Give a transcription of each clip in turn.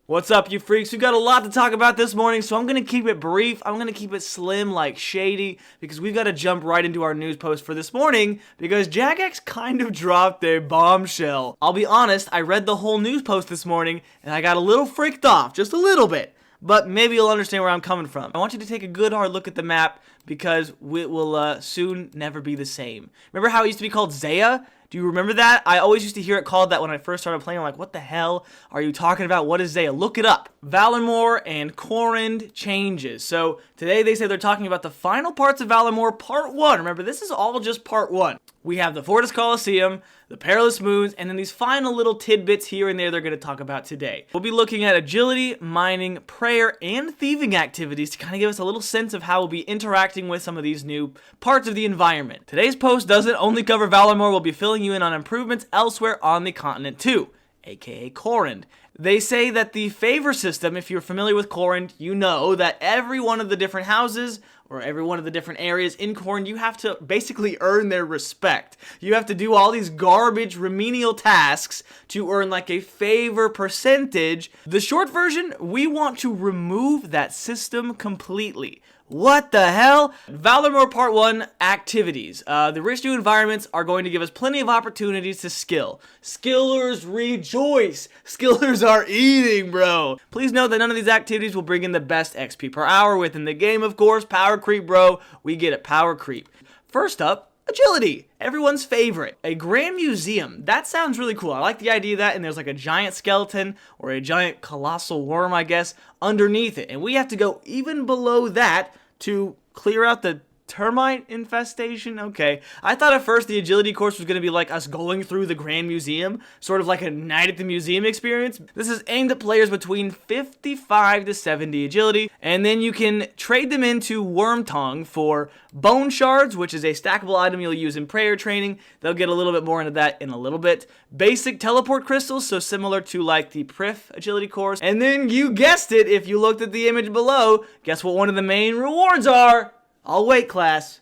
What's up, you freaks? We've got a lot to talk about this morning, so I'm going to keep it brief. I'm going to keep it slim like Shady, because we've got to jump right into our news post for this morning, because Jagex kind of dropped a bombshell. I'll be honest, I read the whole news post this morning, and I got a little freaked off, just a little bit. But maybe you'll understand where I'm coming from. I want you to take a good hard look at the map, because it will soon never be the same. Remember how it used to be called Zaya? Do you remember that? I always used to hear it called that when I first started playing. I'm like, what the hell are you talking about? What is Zaya? Look it up. Varlamore and Corund changes. So today they say they're talking about the final parts of Varlamore Part 1. Remember, this is all just Part 1. We have the Fortis Coliseum, the Perilous Moons, and then these final little tidbits here and there they're going to talk about today. We'll be looking at agility, mining, prayer, and thieving activities to kind of give us a little sense of how we'll be interacting with some of these new parts of the environment. Today's post doesn't only cover Varlamore, we'll be filling you in on improvements elsewhere on the continent too, aka Corund. They say that the favor system, if you're familiar with Corund, you know that every one of the different houses or every one of the different areas in Corund, you have to basically earn their respect. You have to do all these garbage remedial tasks to earn like a favor percentage. The short version, we want to remove that system completely. What the hell? Varlamore Part 1 activities. The rich new environments are going to give us plenty of opportunities to skill. Skillers rejoice. Skillers are eating, bro. Please note that none of these activities will bring in the best XP per hour within the game, of course. Power creep, bro. We get it, power creep. First up, agility, everyone's favorite. A grand museum, that sounds really cool. I like the idea of that, and there's like a giant skeleton or a giant colossal worm, I guess, underneath it. And we have to go even below that to clear out the termite infestation? Okay. I thought at first the agility course was going to be like us going through the Grand Museum, sort of like a night at the museum experience. This is aimed at players between 55 to 70 agility, and then you can trade them into Worm Tongue for bone shards, which is a stackable item you'll use in prayer training. They'll get a little bit more into that in a little bit. Basic teleport crystals, so similar to like the Prif agility course. And then you guessed it, if you looked at the image below, guess what one of the main rewards are? I'll wait, class.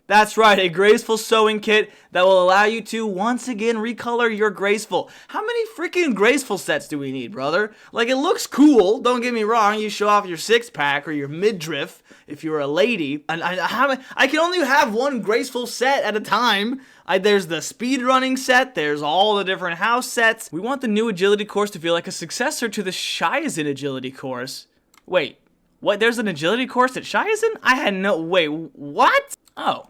That's right, a graceful sewing kit that will allow you to once again recolor your graceful. How many freaking graceful sets do we need, brother? Like, it looks cool, don't get me wrong. You show off your six-pack or your midriff if you're a lady. And I can only have one graceful set at a time. There's the speedrunning set, there's all the different house sets. We want the new agility course to feel like a successor to the Shizen agility course. Wait. What, there's an agility course at Shizen? I had no, wait, what? Oh,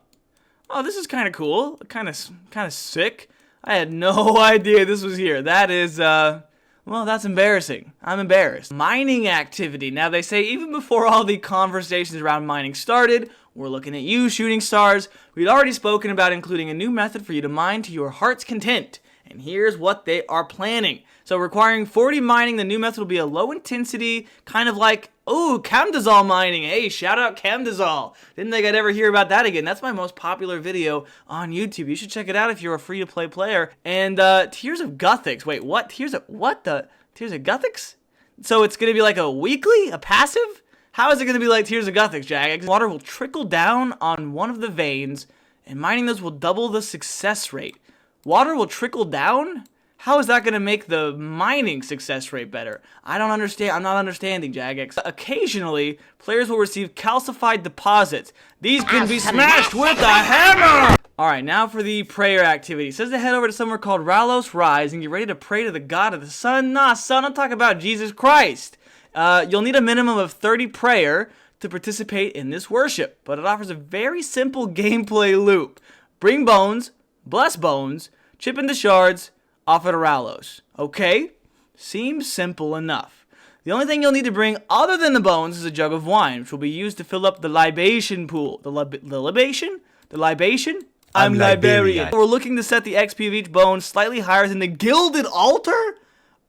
this is kind of cool, kind of sick. I had no idea this was here. That is, well, that's embarrassing. I'm embarrassed. Mining activity. Now, they say even before all the conversations around mining started, we're looking at you, shooting stars. We'd already spoken about including a new method for you to mine to your heart's content. And here's what they are planning. So requiring 40 mining, the new method will be a low intensity, kind of like, oh, Camdazol mining. Hey, shout out Camdazol. Didn't think I'd ever hear about that again. That's my most popular video on YouTube. You should check it out if you're a free-to-play player. And Tears of Guthix. Wait, what? Tears of Guthix? So it's going to be like a weekly? A passive? How is it going to be like Tears of Guthix, Jagex? Water will trickle down on one of the veins, and mining those will double the success rate. Water will trickle down? How is that going to make the mining success rate better? I don't understand. I'm not understanding, Jagex. Occasionally, players will receive calcified deposits. These can be smashed with a hammer! Alright, now for the prayer activity. It says to head over to somewhere called Ralos Rise and get ready to pray to the God of the Sun. Nah, son, I'm talking about Jesus Christ. You'll need a minimum of 30 prayer to participate in this worship, but it offers a very simple gameplay loop. Bring bones, bless bones, chip into shards, off at Aralos. Okay? Seems simple enough. The only thing you'll need to bring other than the bones is a jug of wine, which will be used to fill up the libation pool. The libation? The libation? I'm Liberian. We're looking to set the XP of each bone slightly higher than the gilded altar?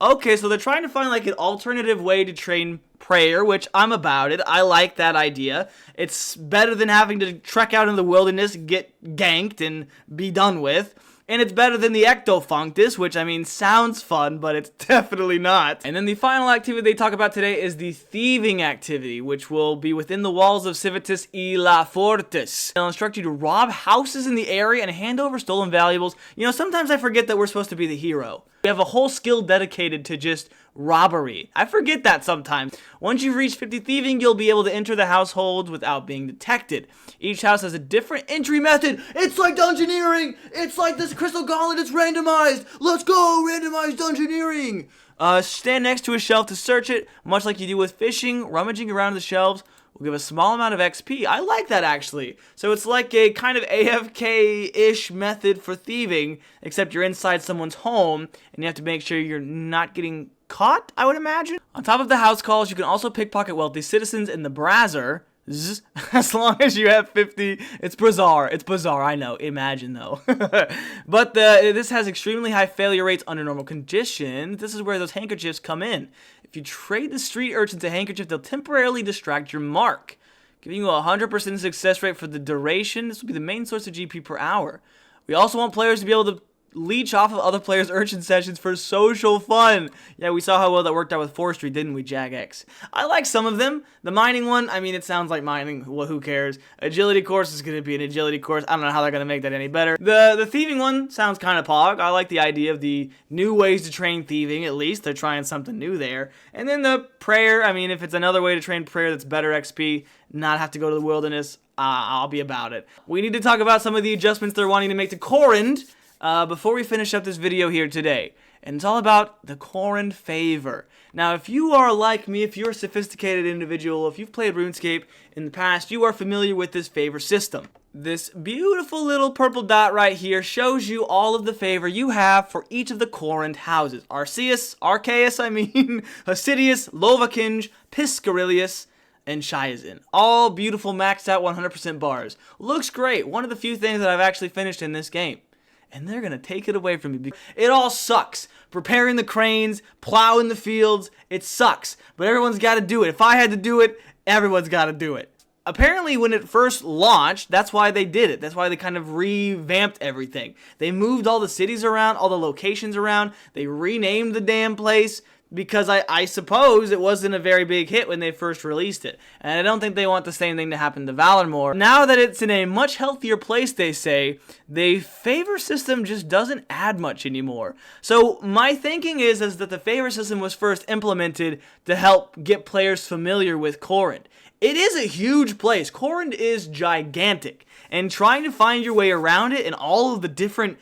Okay, so they're trying to find like an alternative way to train prayer, which I'm about it. I like that idea. It's better than having to trek out in the wilderness, get ganked, and be done with. And it's better than the Ectofunctus, which, I mean, sounds fun, but it's definitely not. And then the final activity they talk about today is the thieving activity, which will be within the walls of Civitas y La Fortis. They'll instruct you to rob houses in the area and hand over stolen valuables. You know, sometimes I forget that we're supposed to be the hero. We have a whole skill dedicated to just robbery. I forget that sometimes. Once you've reached 50 thieving, you'll be able to enter the households without being detected. Each house has a different entry method. It's like dungeoneering! It's like this crystal gauntlet, it's randomized! Let's go, randomized dungeoneering! Stand next to a shelf to search it, much like you do with fishing. Rummaging around the shelves will give a small amount of XP. I like that, actually. So it's like a kind of AFK-ish method for thieving, except you're inside someone's home, and you have to make sure you're not getting caught, I would imagine. On top of the house calls, you can also pickpocket wealthy citizens in the Brazzer. As long as you have 50, it's bizarre. It's bizarre, I know. Imagine, though. But this has extremely high failure rates under normal conditions. This is where those handkerchiefs come in. If you trade the street urchin to handkerchief, they'll temporarily distract your mark, giving you a 100% success rate for the duration. This will be the main source of GP per hour. We also want players to be able to leech off of other players' urchin sessions for social fun. Yeah, we saw how well that worked out with forestry, didn't we, Jagex? I like some of them. The mining one, I mean, it sounds like mining. Well, who cares? Agility course is going to be an agility course. I don't know how they're going to make that any better. The thieving one sounds kind of pog. I like the idea of the new ways to train thieving, at least. They're trying something new there. And then the prayer, I mean, if it's another way to train prayer that's better XP, not have to go to the wilderness, I'll be about it. We need to talk about some of the adjustments they're wanting to make to Corund before we finish up this video here today. And it's all about the Corund favor. Now, if you are like me, if you're a sophisticated individual, if you've played RuneScape in the past, you are familiar with this favor system. This beautiful little purple dot right here shows you all of the favor you have for each of the Corund houses. Arceus, Hasidius, Lovakinj, Piscarilius, and Shiazin. All beautiful maxed out 100% bars. Looks great. One of the few things that I've actually finished in this game. And they're going to take it away from me. It all sucks. Preparing the cranes, plowing the fields, it sucks. But everyone's got to do it. If I had to do it, everyone's got to do it. Apparently, when it first launched, that's why they did it. That's why they kind of revamped everything. They moved all the cities around, all the locations around. They renamed the damn place because I suppose it wasn't a very big hit when they first released it. And I don't think they want the same thing to happen to Varlamore. Now that it's in a much healthier place, they say, the favor system just doesn't add much anymore. So my thinking is that the favor system was first implemented to help get players familiar with Corund. It is a huge place. Corund is gigantic. And trying to find your way around it and all of the different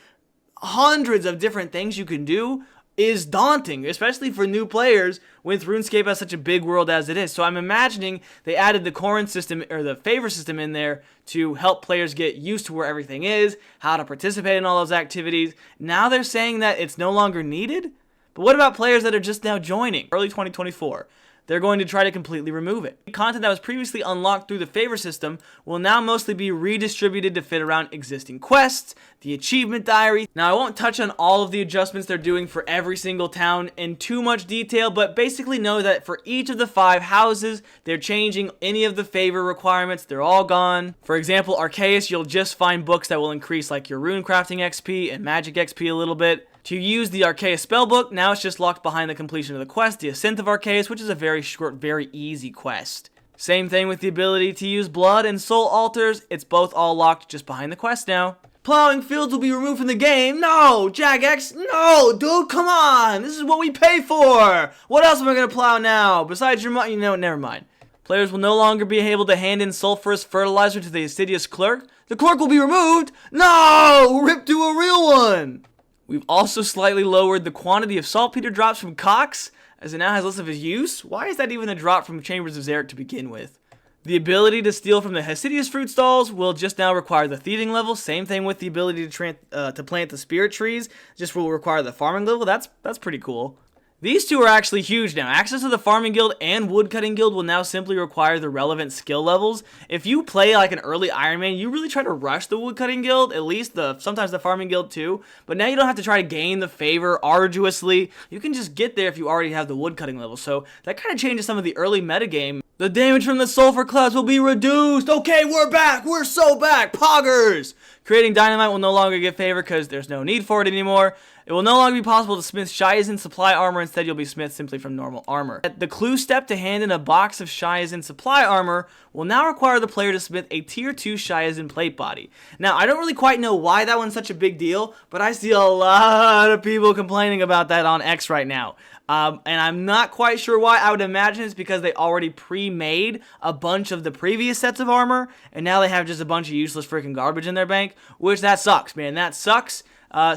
hundreds of different things you can do is daunting, especially for new players with RuneScape as such a big world as it is. So I'm imagining they added the Corund system, or the favor system, in there to help players get used to where everything is, how to participate in all those activities. Now they're saying that it's no longer needed? But what about players that are just now joining? Early 2024. They're going to try to completely remove it. Content that was previously unlocked through the favor system will now mostly be redistributed to fit around existing quests, the achievement diary. Now, I won't touch on all of the adjustments they're doing for every single town in too much detail, but basically know that for each of the 5 houses, they're changing any of the favor requirements. They're all gone. For example, Arceus, you'll just find books that will increase like your rune crafting XP and magic XP a little bit. To use the Arceus spellbook, now it's just locked behind the completion of the quest, the Ascent of Arceus, which is a very short, very easy quest. Same thing with the ability to use blood and soul altars, it's both all locked just behind the quest now. Plowing fields will be removed from the game. No, Jagex, no, dude, come on. This is what we pay for. What else am I going to plow now? Besides your money, never mind. Players will no longer be able to hand in sulfurous fertilizer to the assiduous clerk. The clerk will be removed. No, rip to a real one. We've also slightly lowered the quantity of saltpeter drops from Cox, as it now has less of his use. Why is that even a drop from Chambers of Xeric to begin with? The ability to steal from the Hasidius fruit stalls will just now require the thieving level. Same thing with the ability to plant the spirit trees. Just will require the farming level. That's pretty cool. These two are actually huge now. Access to the Farming Guild and Woodcutting Guild will now simply require the relevant skill levels. If you play like an early Iron Man, you really try to rush the Woodcutting Guild, at least sometimes the Farming Guild too. But now you don't have to try to gain the favor arduously. You can just get there if you already have the Woodcutting level. So that kind of changes some of the early metagame. The damage from the sulfur clouds will be reduced. Okay, we're back. We're so back. Poggers. Creating dynamite will no longer get favor because there's no need for it anymore. It will no longer be possible to smith Shiazin supply armor. Instead, you'll be smith simply from normal armor. The clue step to hand in a box of Shiazin supply armor will now require the player to smith a tier 2 Shiazin plate body. Now, I don't really quite know why that one's such a big deal, but I see a lot of people complaining about that on X right now. And I'm not quite sure why. I would imagine it's because they already pre-made a bunch of the previous sets of armor, and now they have just a bunch of useless freaking garbage in their bank, which that sucks, man. That sucks.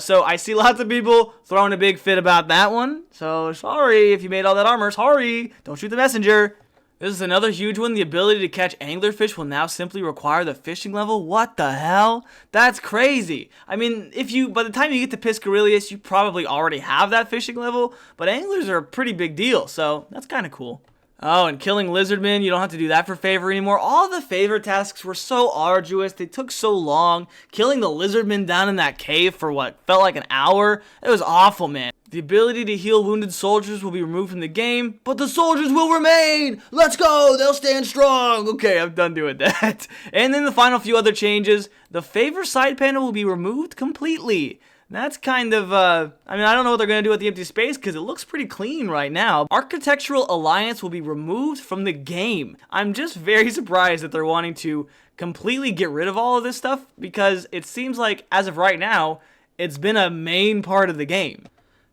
So I see lots of people throwing a big fit about that one. So sorry if you made all that armor. Sorry. Don't shoot the messenger. This is another huge one. The ability to catch anglerfish will now simply require the fishing level. What the hell? That's crazy. I mean, by the time you get to Piscarilius, you probably already have that fishing level, but anglers are a pretty big deal, so that's kind of cool. Oh, and killing lizardmen, you don't have to do that for favor anymore. All the favor tasks were so arduous. They took so long. Killing the lizardmen down in that cave for what felt like an hour. It was awful, man. The ability to heal wounded soldiers will be removed from the game, but the soldiers will remain! Let's go! They'll stand strong! Okay, I'm done doing that. And then the final few other changes. The favor side panel will be removed completely. That's kind of, I don't know what they're going to do with the empty space because it looks pretty clean right now. Architectural Alliance will be removed from the game. I'm just very surprised that they're wanting to completely get rid of all of this stuff because it seems like, as of right now, it's been a main part of the game.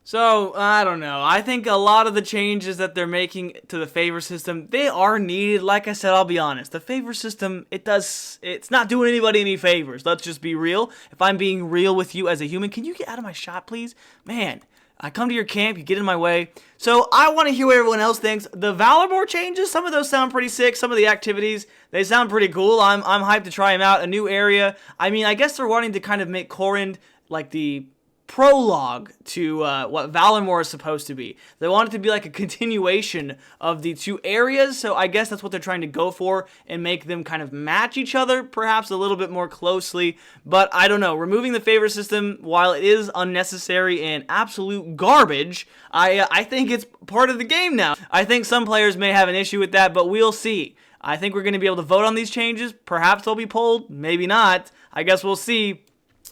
So, I don't know. I think a lot of the changes that they're making to the favor system, they are needed. Like I said, I'll be honest. The favor system, it's not doing anybody any favors. Let's just be real. If I'm being real with you as a human, can you get out of my shot, please? Man, I come to your camp, you get in my way. So, I want to hear what everyone else thinks. The Varlamore changes, some of those sound pretty sick. Some of the activities, they sound pretty cool. I'm hyped to try them out. A new area. I mean, I guess they're wanting to kind of make Corrin like the prologue to what Varlamore is supposed to be. They want it to be like a continuation of the two areas, so I guess that's what they're trying to go for and make them kind of match each other, perhaps a little bit more closely, but I don't know. Removing the favor system, while it is unnecessary and absolute garbage, I think it's part of the game now. I think some players may have an issue with that, but we'll see. I think we're going to be able to vote on these changes. Perhaps they'll be pulled, maybe not. I guess we'll see.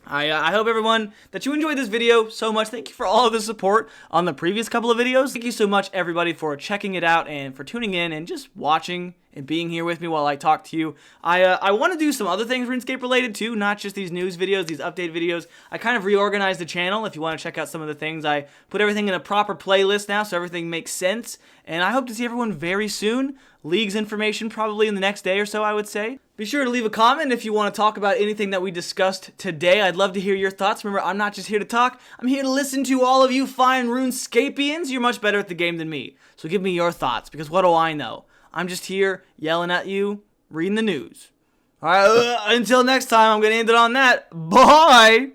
I hope everyone that you enjoyed this video so much. Thank you for all of the support on the previous couple of videos. Thank you so much, everybody, for checking it out and for tuning in and just watching and being here with me while I talk to you. I want to do some other things RuneScape related too, not just these news videos, these update videos. I kind of reorganized the channel. If you want to check out some of the things, I put everything in a proper playlist now so everything makes sense. And I hope to see everyone very soon. League's information probably in the next day or so, I would say. Be sure to leave a comment if you want to talk about anything that we discussed today. I'd love to hear your thoughts. Remember, I'm not just here to talk. I'm here to listen to all of you fine RuneScapians. You're much better at the game than me. So give me your thoughts, because what do I know? I'm just here yelling at you, reading the news. Alright, until next time, I'm going to end it on that. Bye!